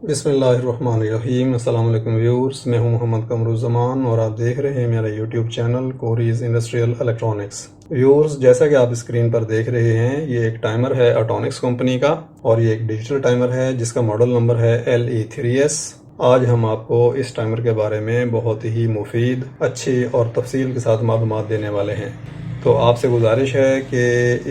बिस्मिल्लाहिर्रहमानिर्रहीम। अस्सलाम वालेकुम व्यूअर्स, मैं हूं मोहम्मद कमरुज़्ज़मान और आप देख रहे हैं मेरा YouTube channel Cori's industrial electronics. Viewers, जैसा कि आप स्क्रीन पर देख रहे हैं, ये एक टाइमर है अटोनिक्स कंपनी का और ये एक डिजिटल टाइमर है जिसका मॉडल नंबर है LE3S। आज हम आपको इस टाइमर के बारे में बहुत ही मुफीद, अच्छी और तफसील के साथ मालूमात देने वाले हैं। तो आपसे गुजारिश है कि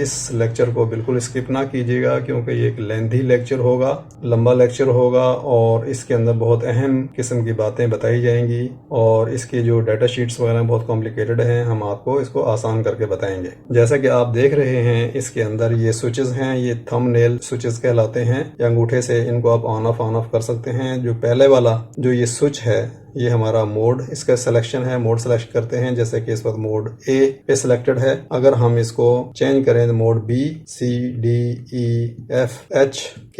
इस लेक्चर को बिल्कुल स्किप ना कीजिएगा, क्योंकि ये एक लेंथी लेक्चर होगा, लंबा लेक्चर होगा और इसके अंदर बहुत अहम किस्म की बातें बताई जाएंगी और इसकी जो डाटा शीट्स वगैरह बहुत कॉम्प्लिकेटेड हैं, हम आपको इसको आसान करके बताएंगे। जैसा कि आप देख रहे हैं, इसके अंदर ये स्विचेस हैं, ये थंबनेल स्विचेस कहलाते हैं। या अंगूठे से इनको आप ऑन ऑफ कर सकते हैं। जो पहले वाला जो ये स्विच है, ये हमारा मोड, इसका सिलेक्शन है। मोड सेलेक्ट करते हैं, जैसे कि इस वक्त मोड ए पे सिलेक्टेड है। अगर हम इसको चेंज करें तो mode B, C, D, E, F, H, K,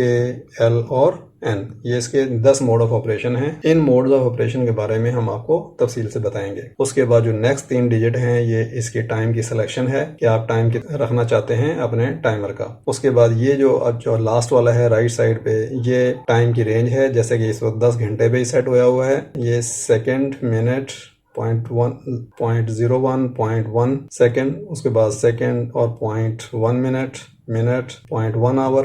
L और N, ये इसके 10 मोड ऑफ ऑपरेशन हैं। इन मोड ऑफ ऑपरेशन के बारे में हम आपको तफसील से बताएंगे। उसके बाद जो नेक्स्ट 3 डिजिट हैं, ये इसके टाइम की सिलेक्शन है कि आप टाइम रखना चाहते हैं अपने टाइमर का। उसके बाद ये जो लास्ट वाला है राइट साइड पे, ये टाइम की रेंज है। जैसे कि इस वक्त 10 घंटे पे ही सेट हुआ है। ये सेकेंड, मिनट, 0.1 सेकेंड, उसके बाद सेकेंड और 0.1 मिनट, 0.1 आवर,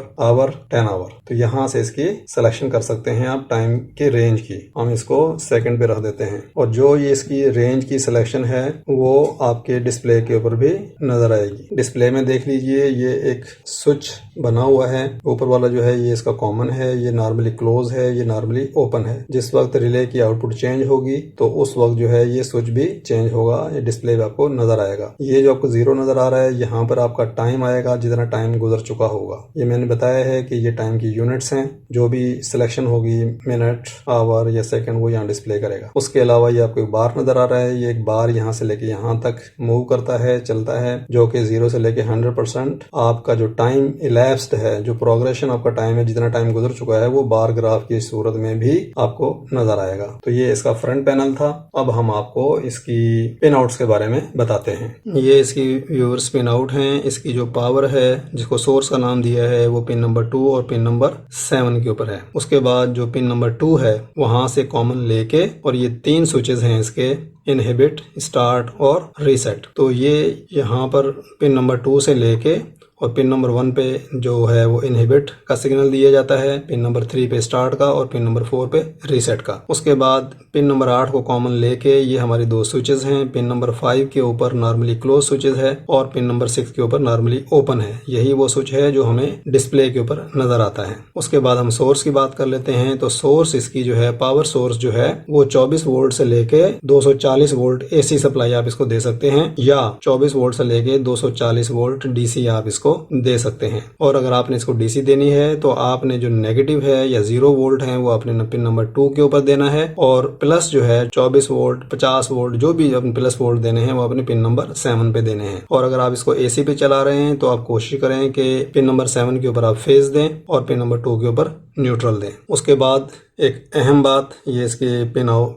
10 आवर। तो यहाँ से इसकी सिलेक्शन कर सकते हैं आप टाइम के रेंज की। हम इसको सेकंड पे रख देते हैं और जो ये इसकी रेंज की सिलेक्शन है वो आपके डिस्प्ले के ऊपर भी नजर आएगी। डिस्प्ले में देख लीजिए, ये एक स्विच बना हुआ है। ऊपर वाला जो है ये इसका कॉमन है, ये नॉर्मली क्लोज है, ये नॉर्मली ओपन है। जिस वक्त रिले की आउटपुट चेंज होगी तो उस वक्त जो है ये स्विच भी चेंज होगा, ये डिस्प्ले पे आपको नजर आएगा। ये जो आपको 0 नजर आ रहा है, यहाँ पर आपका टाइम आएगा जितना टाइम गुजर चुका होगा। ये मैंने बताया है कि ये टाइम की यूनिट्स हैं। जो भी सिलेक्शन होगी, मिनट, आवर या सेकंड, वो यहाँ डिस्प्ले करेगा। उसके अलावा ये आपको एक बार नजर आ रहा है। ये एक बार यहाँ से लेके यहाँ तक मूव करता है, चलता है, जो कि 0 से लेके 100% आपका जो टाइम इलैप्स्ड है, जो प्रोग्रेशन आपका टाइम है, जितना टाइम गुजर चुका है, वो बार ग्राफ की सूरत में भी आपको नजर आएगा। तो ये इसका फ्रंट पैनल था। अब हम आपको इसकी पिन आउट्स के बारे में बताते हैं। ये इसकी व्यूअर्स पिन आउट हैं। इसकी जो पावर है, जिसको सोर्स का नाम दिया है, वो पिन नंबर 2 और पिन नंबर 7 के ऊपर है। उसके बाद जो पिन नंबर 2 है, वहां से कॉमन लेके, और ये 3 स्विचेस हैं इसके, इनहिबिट, स्टार्ट और रीसेट। तो ये यहाँ पर पिन नंबर 2 से लेके और पिन नंबर 1 पे जो है वो इनहिबिट का सिग्नल दिया जाता है, पिन नंबर 3 पे स्टार्ट का और पिन नंबर 4 पे रीसेट का। उसके बाद पिन नंबर 8 को कॉमन लेके ये हमारी 2 स्विचेस हैं। पिन नंबर 5 के ऊपर नॉर्मली क्लोज स्विचेस है और पिन नंबर 6 के ऊपर नॉर्मली ओपन है। यही वो स्विच है जो हमें डिस्प्ले के ऊपर नजर आता है। उसके बाद हम सोर्स की बात कर लेते हैं। तो सोर्स इसकी जो है, पावर सोर्स जो है, वो 24 वोल्ट से लेके 240 वोल्ट AC सप्लाई आप इसको दे सकते हैं, या 24 वोल्ट से लेके 240 वोल्ट DC आप इसको दे सकते हैं। और अगर आपने इसको DC देनी है तो आपने जो नेगेटिव है या 0 वोल्ट है वो अपने पिन नंबर 2 के ऊपर देना है, और प्लस जो है 24 वोल्ट, 50 वोल्ट, जो भी अपने प्लस वोल्ट देने हैं वो अपने पिन नंबर 7 पे देने हैं। और अगर आप इसको AC पे चला रहे हैं तो आप कोशिश करें कि पिन नंबर 7 के ऊपर आप फेज दें और पिन नंबर 2 के ऊपर न्यूट्रल दें। उसके बाद एक अहम बात, ये इसके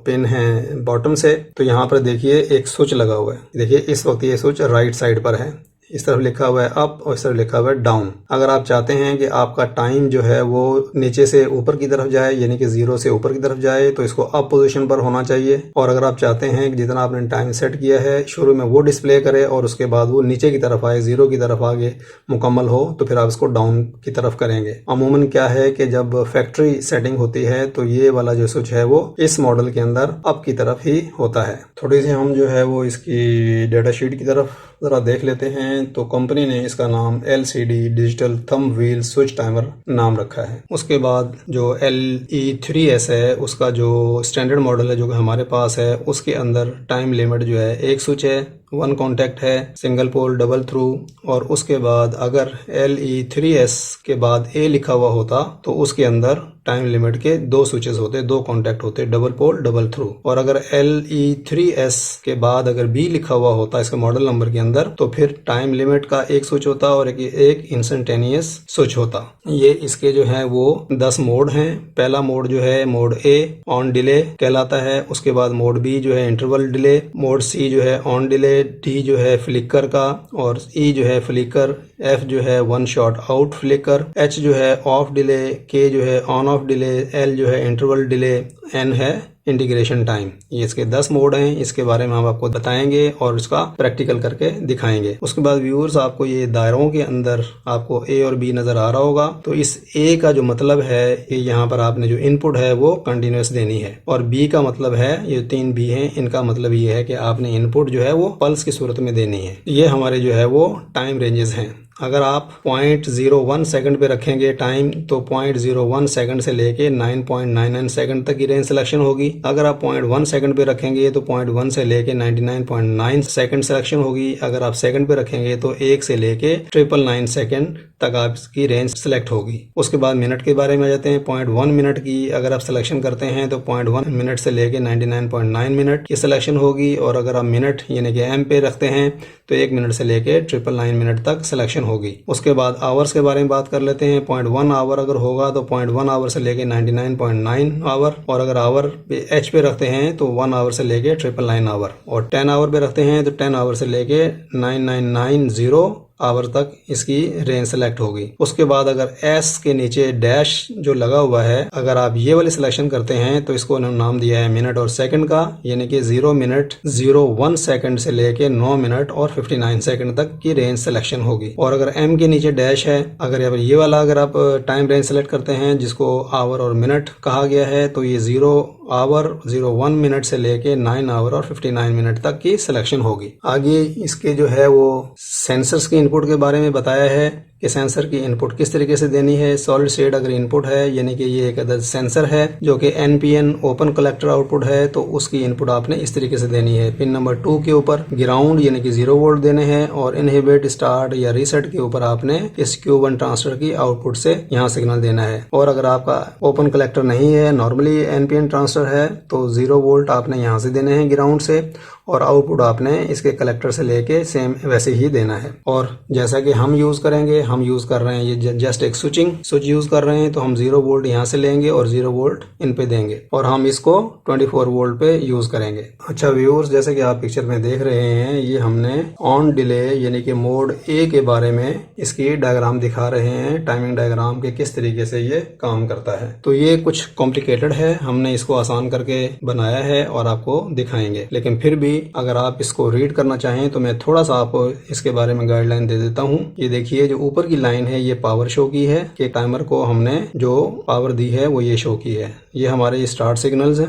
पिन है बॉटम से। तो यहाँ पर देखिए एक स्विच लगा हुआ है। देखिए इस वक्त ये स्विच राइट साइड पर है। इस तरफ लिखा हुआ है अप और इस तरफ लिखा हुआ है डाउन। अगर आप चाहते हैं कि आपका टाइम जो है वो नीचे से ऊपर की तरफ जाए, यानी कि 0 से ऊपर की तरफ जाए, तो इसको अप पोजीशन पर होना चाहिए। और अगर आप चाहते हैं कि जितना आपने टाइम सेट किया है शुरू में वो डिस्प्ले करे और उसके बाद वो नीचे की तरफ आए, 0 की तरफ आगे मुकम्मल हो, तो फिर आप इसको डाउन की तरफ करेंगे। अमूमन क्या है कि जब फैक्ट्री सेटिंग होती है तो ये वाला जो स्विच है वो इस मॉडल के अंदर अप की तरफ ही होता है। थोड़ी सी हम जो है वो इसकी डाटा शीट की तरफ जरा देख लेते हैं। तो कंपनी ने इसका नाम LCD digital thumb wheel switch timer नाम रखा है। उसके बाद जो LE3S है, उसका जो स्टैंडर्ड मॉडल है जो हमारे पास है, उसके अंदर टाइम लिमिट जो है, एक स्विच है, 1 कॉन्टैक्ट है, सिंगल पोल, डबल थ्रू। और उसके बाद अगर LE3S के बाद A लिखा हुआ होता तो उसके अंदर टाइम लिमिट के 2 स्विचेस होते, 2 कॉन्टैक्ट होते, डबल पोल, डबल थ्रू। और अगर LE3S के बाद अगर B लिखा हुआ होता इसके मॉडल नंबर के अंदर, तो फिर टाइम लिमिट का एक स्विच होता और एक इंस्टेंटेनियस स्विच होता। ये इसके जो है वो 10 मोड हैं। पहला मोड जो है मोड A ऑन डिले कहलाता है। उसके बाद मोड B जो है इंटरवल डिले, मोड C जो है ऑन डिले, D जो है फ्लिकर का, और E जो है फ्लिकर, F जो है one shot out flicker, H जो है ऑफ डिले, K जो है ऑन ऑफ डिले, L जो है इंटरवल डिले, N है इंटीग्रेशन टाइम। ये इसके 10 मोड हैं, इसके बारे में हम आपको बताएंगे और इसका प्रैक्टिकल करके दिखाएंगे। उसके बाद व्यूअर्स आपको ये दायरों के अंदर आपको A और B नजर आ रहा होगा। तो इस A का जो मतलब है कि यहाँ पर आपने जो इनपुट है वो कंटिन्यूस देनी है, और B का मतलब है, ये 3 B हैं, इनका मतलब ये है कि आपने इनपुट जो है वो पल्स की सूरत में देनी है। ये हमारे जो है वो टाइम रेंजेस हैं। अगर आप 0.01 सेकंड पे रखेंगे टाइम, तो 0.01 सेकंड से लेके 9.99 सेकंड तक की रेंज सिलेक्शन होगी। अगर आप 0.1 सेकंड पे रखेंगे तो 0.1 से लेके 99.9 सेकंड सिलेक्शन होगी। अगर आप सेकंड पे रखेंगे तो 1 से लेके 999 सेकंड तक आपकी रेंज सिलेक्ट होगी। उसके बाद मिनट के बारे में आ जाते हैं। 0.1 मिनट की अगर आप सिलेक्शन करते हैं तो 0.1 मिनट से लेके 99.9 मिनट की सिलेक्शन होगी, और अगर आप मिनट यानी कि एम पे रखते हैं तो 1 मिनट से लेके 999 मिनट तक सिलेक्शन होगी। उसके बाद आवर्स के बारे में बात कर लेते हैं। 0.1 आवर अगर होगा तो 0.1 आवर से लेके 99.9 आवर, और अगर आवर पे एच पे रखते हैं तो 1 आवर से लेके 999 आवर, और 10 आवर पे रखते हैं तो 10 आवर से लेके 9990 आवर तक इसकी रेंज सेलेक्ट होगी। उसके बाद अगर एस के नीचे डैश जो लगा हुआ है, अगर आप ये वाली सिलेक्शन करते हैं तो इसको उन्होंने नाम दिया है मिनट और सेकंड का, यानी कि 0 मिनट 01 सेकंड से लेके 9 मिनट और 59 सेकंड तक की रेंज सिलेक्शन होगी। और अगर एम के नीचे डैश है, अगर ये वाला अगर आप टाइम रेंज सेलेक्ट करते हैं जिसको आवर और मिनट कहा गया है, तो ये 0 आवर 01 मिनट से लेके 9 आवर और 59 मिनट तक की सिलेक्शन होगी। आगे इसके जो है वो सेंसर्स की इनपुट के बारे में बताया है कि सेंसर की इनपुट किस तरीके से देनी है। सॉलिड स्टेट अगर इनपुट है, यानी कि ये एक अदद सेंसर है जो कि NPN ओपन कलेक्टर आउटपुट है, तो उसकी इनपुट आपने इस तरीके से देनी है। पिन नंबर 2 के ऊपर ग्राउंड यानी कि 0 वोल्ट देने हैं, और इनहिबिट, स्टार्ट या रीसेट के ऊपर आपने इस Q1 ट्रांसफर की आउटपुट से यहाँ सिग्नल देना है। और अगर आपका ओपन कलेक्टर नहीं है, नॉर्मली NPN ट्रांसफर है, तो 0 वोल्ट आपने यहाँ से देने हैं ग्राउंड से, और आउटपुट आपने इसके कलेक्टर से लेके सेम वैसे ही देना है। और जैसा कि हम यूज करेंगे, हम यूज कर रहे हैं ये जस्ट एक स्विच यूज कर रहे हैं, तो हम 0 वोल्ट यहाँ से लेंगे और 0 वोल्ट इन पे देंगे, और हम इसको 24 वोल्ट पे यूज करेंगे। अच्छा व्यूअर्स, जैसे कि आप पिक्चर में देख रहे हैं, ये हमने ऑन डिले यानी कि मोड ए के बारे में इसकी डायग्राम दिखा रहे हैं, टाइमिंग डायग्राम के किस तरीके से ये काम करता है। तो ये कुछ कॉम्प्लिकेटेड है, हमने इसको आसान करके बनाया है और आपको दिखाएंगे, लेकिन फिर भी अगर आप इसको रीड करना चाहें तो मैं थोड़ा सा आपको इसके बारे में गाइडलाइन दे देता हूं। ये देखिए, जो ऊपर की लाइन है ये पावर शो की है कि टाइमर को हमने जो पावर दी है वो ये शो की है। ये हमारे स्टार्ट सिग्नल्स हैं,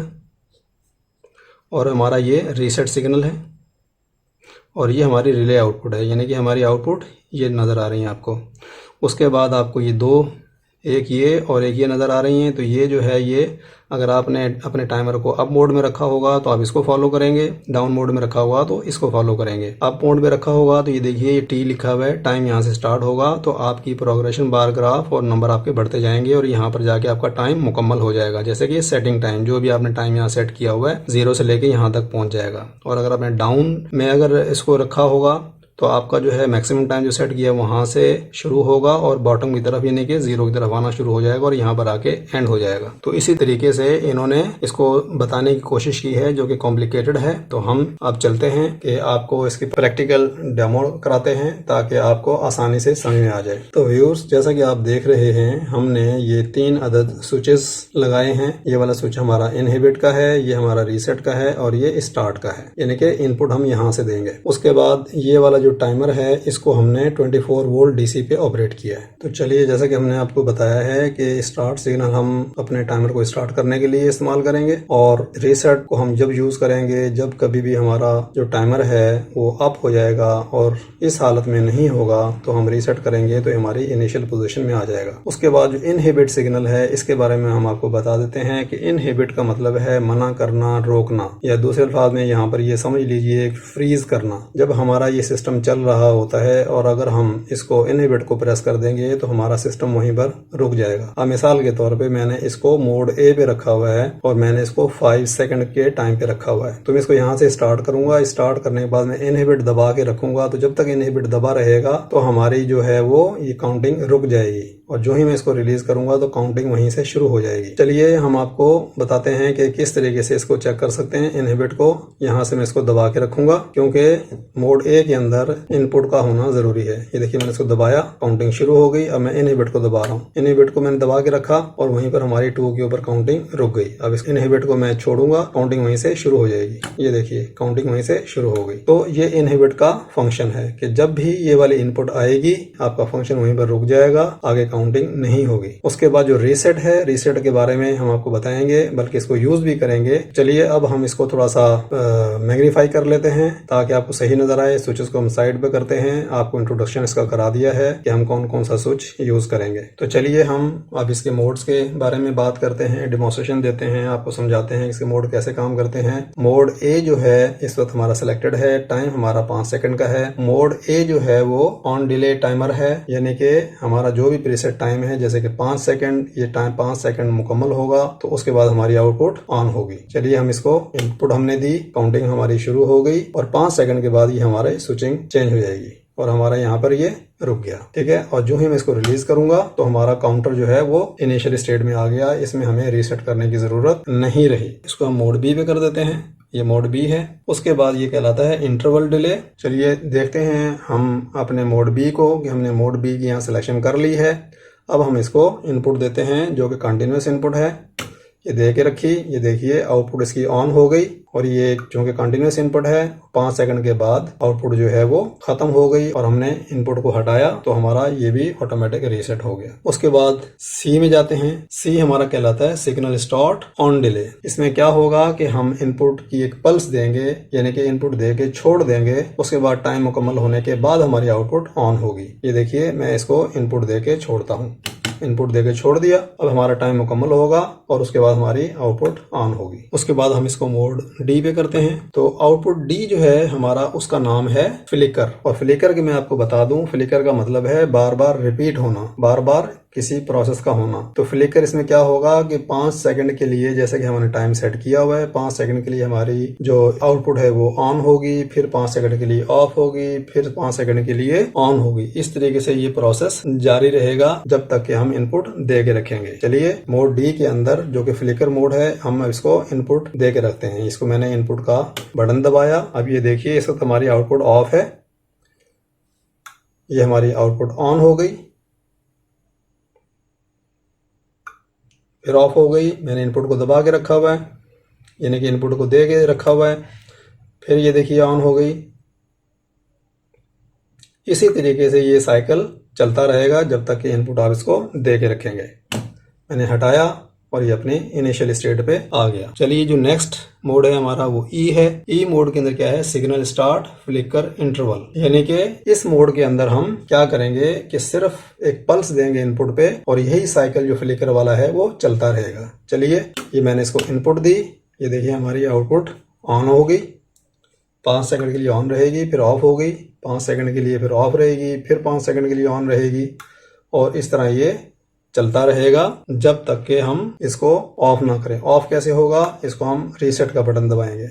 और हमारा ये रीसेट सिग्नल है, और ये हमारी रिले आउटपुट है, यानी कि हमारी आउटपुट ये नज़र आ रही है आपको। उसके बाद आपको ये दो, एक ये और एक ये नज़र आ रही हैं। तो ये जो है, ये अगर आपने अपने टाइमर को अप मोड में रखा होगा तो आप इसको फॉलो करेंगे, डाउन मोड में रखा होगा तो इसको फॉलो करेंगे। अप मोड में रखा होगा तो ये देखिए, ये टी लिखा हुआ है, टाइम यहाँ से स्टार्ट होगा, तो आपकी प्रोग्रेशन बार ग्राफ और नंबर आपके बढ़ते जाएंगे, और यहाँ पर जाके आपका टाइम मुकम्मल हो जाएगा। जैसे कि सेटिंग टाइम जो भी आपने टाइम यहाँ सेट किया हुआ है 0 से लेके यहाँ तक पहुँच जाएगा। और अगर आपने डाउन में अगर इसको रखा होगा तो आपका जो है मैक्सिमम टाइम जो सेट किया वहां से शुरू होगा, और बॉटम की तरफ यानी कि 0 की तरफ आना शुरू हो जाएगा, और यहाँ पर आके एंड हो जाएगा। तो इसी तरीके से इन्होंने इसको बताने की कोशिश की है, जो कि कॉम्प्लिकेटेड है। तो हम अब चलते हैं कि आपको इसकी प्रैक्टिकल डेमो कराते हैं ताकि आपको आसानी से समझ में आ जाए। तो व्यूअर्स, जैसा कि आप देख रहे हैं, हमने ये 3 अदद स्विचेस लगाए हैं। ये वाला स्विच हमारा इनहिबिट का है, ये हमारा रीसेट का है, और ये स्टार्ट का है, यानी कि इनपुट हम यहाँ से देंगे। उसके बाद ये वाला जो टाइमर है इसको हमने 24 वोल्ट डीसी पे ऑपरेट किया है। तो चलिए, जैसा कि हमने आपको बताया है कि स्टार्ट सिग्नल हम अपने टाइमर को स्टार्ट करने के लिए इस्तेमाल करेंगे, और रीसेट को हम जब यूज करेंगे जब कभी भी हमारा जो टाइमर है वो अप हो जाएगा और इस हालत में नहीं होगा तो हम रीसेट करेंगे, तो हमारी इनिशियल पोजीशन में आ जाएगा। उसके बाद जो इनहिबिट सिग्नल है इसके बारे में हम आपको बता देते हैं कि इनहिबिट का मतलब है मना करना, रोकना, या दूसरे अल्फाज में यहाँ पर ये समझ लीजिए फ्रीज करना। जब हमारा ये सिस्टम चल रहा होता है और अगर हम इसको इनहिबिट को प्रेस कर देंगे तो हमारा सिस्टम वहीं पर रुक जाएगा। अब मिसाल के तौर पे मैंने इसको मोड ए पे रखा हुआ है और मैंने इसको 5 सेकंड के टाइम पे रखा हुआ है। तो मैं इसको यहाँ से स्टार्ट करूंगा, स्टार्ट करने के बाद मैं इनहिबिट दबा के रखूंगा, तो जब तक इनहिबिट दबा रहेगा तो हमारी जो है वो ये काउंटिंग रुक जाएगी। और जो ही मैं इसको रिलीज करूंगा तो काउंटिंग वहीं से शुरू हो जाएगी। चलिए हम आपको बताते हैं कि किस तरीके से इसको चेक कर सकते हैं। इनहिबिट को यहाँ से मैं इसको दबा के रखूंगा क्योंकि मोड ए के अंदर इनपुट का होना जरूरी है। ये देखिए मैंने इसको दबाया, काउंटिंग शुरू हो गई। अब मैं इनहिबिट को दबा रहा हूँ। इनहिबिट को मैंने दबा के रखा और वहीं पर हमारी 2 के ऊपर काउंटिंग रुक गई। अब इस इनहिबिट को मैं छोड़ूंगा, काउंटिंग वहीं से शुरू हो जाएगी। ये देखिए काउंटिंग वहीं से शुरू हो गई। तो ये इनहिबिट का फंक्शन है कि जब भी ये वाली इनपुट आएगी आपका फंक्शन वहीं पर रुक जाएगा, आगे काउंटिंग नहीं होगी। उसके बाद जो रीसेट है, रीसेट के बारे में हम आपको बताएंगे, बल्कि इसको यूज भी करेंगे। चलिए अब हम इसको थोड़ा सा मैग्नीफाई कर लेते हैं ताकि आपको सही नजर आए। स्विचेस को हम साइड पे करते हैं। आपको इंट्रोडक्शन इसका करा दिया है कि हम कौन कौन सा स्विच यूज करेंगे। तो चलिए हम अब इसके मोड्स के बारे में बात करते हैं, डेमोन्स्ट्रेशन देते हैं, आपको समझाते हैं इसके मोड कैसे काम करते हैं। मोड ए जो है इस वक्त हमारा सिलेक्टेड है, टाइम हमारा 5 सेकंड का है। मोड ए जो है वो ऑन डिले टाइमर है, यानी कि हमारा जो भी प्रीसेट टाइम है जैसे कि 5 सेकंड, ये टाइम 5 सेकंड मुकम्मल होगा तो उसके बाद हमारी आउटपुट ऑन होगी। चलिए हम इसको इनपुट हमने दी, काउंटिंग हमारी शुरू हो गई और 5 सेकंड के बाद ये हमारे स्विचिंग चेंज हो जाएगी और हमारा यहाँ पर ये रुक गया। ठीक है, और जो ही मैं इसको रिलीज करूंगा तो हमारा काउंटर जो है वो इनिशियल स्टेट में आ गया। इसमें हमें रीसेट करने की जरूरत नहीं रही। इसको हम मोड बी पे कर देते हैं। ये मोड बी है। उसके बाद ये कहलाता है इंटरवल डिले। चलिए देखते हैं हम अपने मोड बी को कि हमने मोड बी की यहाँ सिलेक्शन कर ली है। अब हम इसको इनपुट देते हैं जो कि कंटिन्यूस इनपुट है। ये दे के रखी, ये देखिए आउटपुट इसकी ऑन हो गई और ये चूंकि कंटिन्यूस इनपुट है 5 सेकंड के बाद आउटपुट जो है वो खत्म हो गई और हमने इनपुट को हटाया तो हमारा ये भी ऑटोमेटिक रीसेट हो गया। उसके बाद सी में जाते हैं। सी हमारा कहलाता है सिग्नल स्टार्ट ऑन डिले। इसमें क्या होगा कि हम इनपुट की एक पल्स देंगे, यानी कि इनपुट दे के छोड़ देंगे, उसके बाद टाइम मुकम्मल होने के बाद हमारी आउटपुट ऑन होगी। ये देखिए मैं इसको इनपुट दे के छोड़ता हूँ, इनपुट देके छोड़ दिया। अब हमारा टाइम मुकम्मल होगा और उसके बाद हमारी आउटपुट ऑन होगी। उसके बाद हम इसको मोड डी पे करते हैं। तो आउटपुट डी जो है हमारा, उसका नाम है फ्लिकर। और फ्लिकर की मैं आपको बता दूं, फ्लिकर का मतलब है बार बार रिपीट होना, बार बार किसी प्रोसेस का होना। तो फ्लिकर इसमें क्या होगा कि 5 सेकंड के लिए, जैसे कि हमने टाइम सेट किया हुआ है, 5 सेकंड के लिए हमारी जो आउटपुट है वो ऑन होगी, फिर 5 सेकंड के लिए ऑफ होगी, फिर 5 सेकंड के लिए ऑन होगी। इस तरीके से ये प्रोसेस जारी रहेगा जब तक कि हम इनपुट दे के रखेंगे। चलिए मोड डी के अंदर जो कि फ्लिकर मोड है, हम इसको इनपुट दे के रखते हैं। इसको मैंने इनपुट का बटन दबाया। अब ये देखिए इस वक्त हमारी आउटपुट ऑफ है, ये हमारी आउटपुट ऑन हो गई, फिर ऑफ हो गई। मैंने इनपुट को दबा के रखा हुआ है, यानी कि इनपुट को दे के रखा हुआ है, फिर ये देखिए ऑन हो गई। इसी तरीके से ये साइकिल चलता रहेगा जब तक कि इनपुट आप इसको दे के रखेंगे। मैंने हटाया और ये अपने इनिशियल स्टेट पे आ गया। चलिए जो नेक्स्ट मोड है हमारा वो ई है। ई मोड के अंदर क्या है, सिग्नल स्टार्ट फ्लिकर इंटरवल, यानी कि इस मोड के अंदर हम क्या करेंगे कि सिर्फ एक पल्स देंगे इनपुट पे और यही साइकिल जो फ्लिकर वाला है वो चलता रहेगा। चलिए ये मैंने इसको इनपुट दी, ये देखिए हमारी आउटपुट ऑन हो गई, 5 सेकंड के लिए ऑन रहेगी, फिर ऑफ हो गई, 5 सेकंड के लिए फिर ऑफ रहेगी, फिर 5 सेकंड के लिए ऑन रहेगी और इस तरह ये चलता रहेगा जब तक कि हम इसको ऑफ ना करें। ऑफ कैसे होगा, इसको हम रीसेट का बटन दबाएंगे।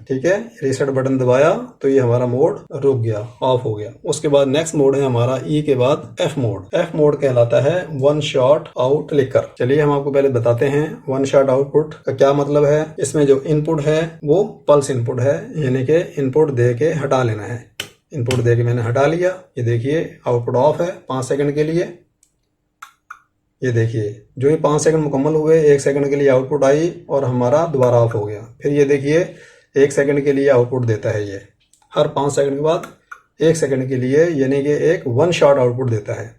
ठीक है, रीसेट बटन दबाया तो ये हमारा मोड रुक गया, ऑफ हो गया। उसके बाद नेक्स्ट मोड है हमारा ई के बाद एफ मोड। एफ मोड कहलाता है वन शॉट आउट फ्लिकर। चलिए हम आपको पहले बताते हैं वन शॉट आउटपुट का क्या मतलब है। इसमें जो इनपुट है वो पल्स इनपुट है, यानी कि इनपुट दे के हटा लेना है। इनपुट दे के मैंने हटा लिया, ये देखिए आउटपुट ऑफ है 5 सेकंड के लिए। ये देखिए जो ही 5 सेकंड मुकम्मल हुए, 1 सेकंड के लिए आउटपुट आई और हमारा दोबारा ऑफ हो गया। फिर ये देखिए 1 सेकंड के लिए आउटपुट देता है, ये हर 5 सेकंड के बाद 1 सेकंड के लिए, यानी कि एक वन शॉट आउटपुट देता है।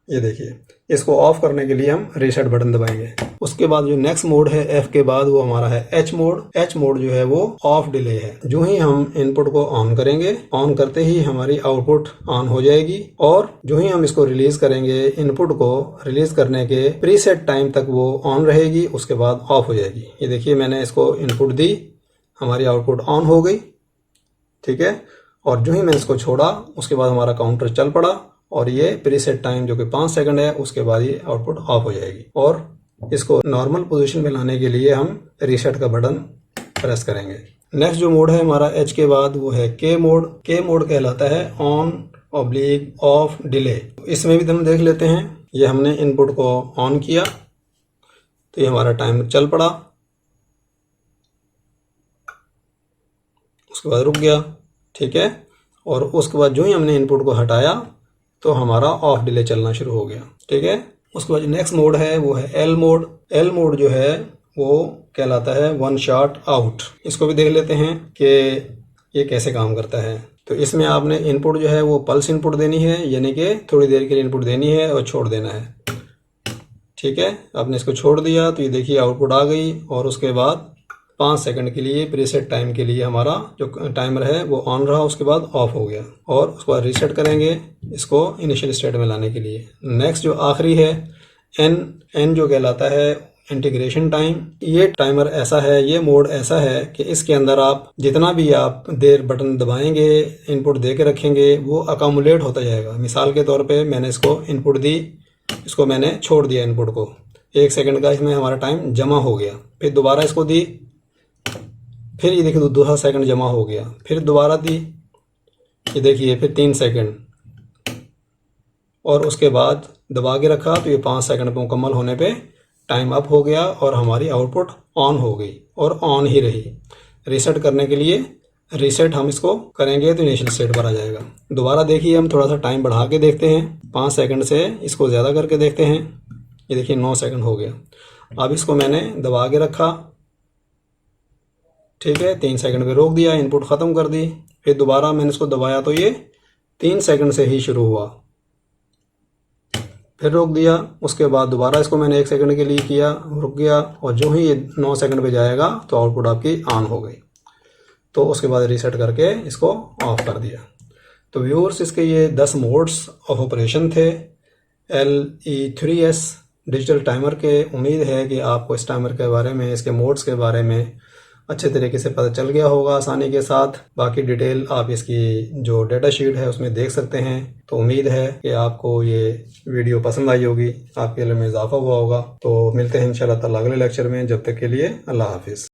ये देखिए इसको ऑफ करने के लिए हम रीसेट बटन दबाएंगे। उसके बाद जो नेक्स्ट मोड है एफ के बाद वो हमारा है एच मोड। एच मोड जो है वो ऑफ डिले है। जो ही हम इनपुट को ऑन करेंगे, ऑन करते ही हमारी आउटपुट ऑन हो जाएगी और जो ही हम इसको रिलीज करेंगे, इनपुट को रिलीज करने के प्रीसेट टाइम तक वो ऑन रहेगी, उसके बाद ऑफ हो जाएगी। ये देखिए मैंने इसको इनपुट दी, हमारी आउटपुट ऑन हो गई। ठीक है, और जो ही मैंने इसको छोड़ा उसके बाद हमारा काउंटर चल पड़ा और ये प्रीसेट टाइम जो कि 5 सेकंड है उसके बाद ये आउटपुट ऑफ हो जाएगी। और इसको नॉर्मल पोजीशन में लाने के लिए हम रीसेट का बटन प्रेस करेंगे। नेक्स्ट जो मोड है हमारा एच के बाद वो है के मोड। के मोड कहलाता है ऑन ऑब्लिक ऑफ डिले। इसमें भी हम देख लेते हैं। ये हमने इनपुट को ऑन किया तो ये हमारा टाइमर चल पड़ा, उसके बाद रुक गया, ठीक है। और उसके बाद जो ही हमने इनपुट को हटाया तो हमारा ऑफ डिले चलना शुरू हो गया, ठीक है। उसके बाद नेक्स्ट मोड है वो है एल मोड। एल मोड जो है वो कहलाता है वन शॉट आउट। इसको भी देख लेते हैं कि ये कैसे काम करता है। तो इसमें आपने इनपुट जो है वो पल्स इनपुट देनी है, यानी कि थोड़ी देर के लिए इनपुट देनी है और छोड़ देना है, ठीक है। आपने इसको छोड़ दिया तो ये देखिए आउटपुट आ गई। और उसके बाद 5 सेकंड के लिए प्रीसेट टाइम के लिए हमारा जो टाइमर है वो ऑन रहा, उसके बाद ऑफ हो गया। और उसके बाद रीसेट करेंगे इसको इनिशियल स्टेट में लाने के लिए। नेक्स्ट जो आखिरी है एन जो कहलाता है इंटीग्रेशन टाइम। ये टाइमर ऐसा है, ये मोड ऐसा है कि इसके अंदर आप जितना भी आप देर बटन दबाएंगे, इनपुट दे के रखेंगे, वो अकामुलेट होता जाएगा। मिसाल के तौर पे मैंने इसको इनपुट दी, इसको मैंने छोड़ दिया इनपुट को, 1 सेकंड का इसमें हमारा टाइम जमा हो गया। फिर दोबारा इसको दी, फिर ये देखिए दूसरा सेकंड जमा हो गया, फिर दोबारा दी, ये देखिए फिर 3 सेकंड, और उसके बाद दबा के रखा तो ये 5 सेकंड मुकम्मल होने पे टाइम अप हो गया और हमारी आउटपुट ऑन हो गई और ऑन ही रही। रीसेट करने के लिए रीसेट हम इसको करेंगे तो इनिशियल स्टेट पर आ जाएगा। दोबारा देखिए हम थोड़ा सा टाइम बढ़ा के देखते हैं, 5 सेकंड से इसको ज़्यादा करके देखते हैं। ये देखिए 9 सेकंड हो गया। अब इसको मैंने दबा के रखा, ठीक है, 3 सेकंड पे रोक दिया, इनपुट ख़त्म कर दी। फिर दोबारा मैंने इसको दबाया तो ये 3 सेकंड से ही शुरू हुआ, फिर रोक दिया। उसके बाद दोबारा इसको मैंने 1 सेकंड के लिए किया, रुक गया, और जो ही ये 9 सेकंड पे जाएगा तो आउटपुट आपकी ऑन हो गई। तो उसके बाद रीसेट करके इसको ऑफ कर दिया। तो व्यूअर्स इसके ये 10 मोड्स ऑफ ऑपरेशन थे LE3S डिजिटल टाइमर के। उम्मीद है कि आपको इस टाइमर के बारे में, इसके मोड्स के बारे में अच्छे तरीके से पता चल गया होगा आसानी के साथ। बाकी डिटेल आप इसकी जो डेटा शीट है उसमें देख सकते हैं। तो उम्मीद है कि आपको ये वीडियो पसंद आई होगी, आपके इल्म में इजाफा हुआ होगा। तो मिलते हैं इंशाल्लाह ताला अगले लेक्चर में। जब तक के लिए अल्लाह हाफिज़।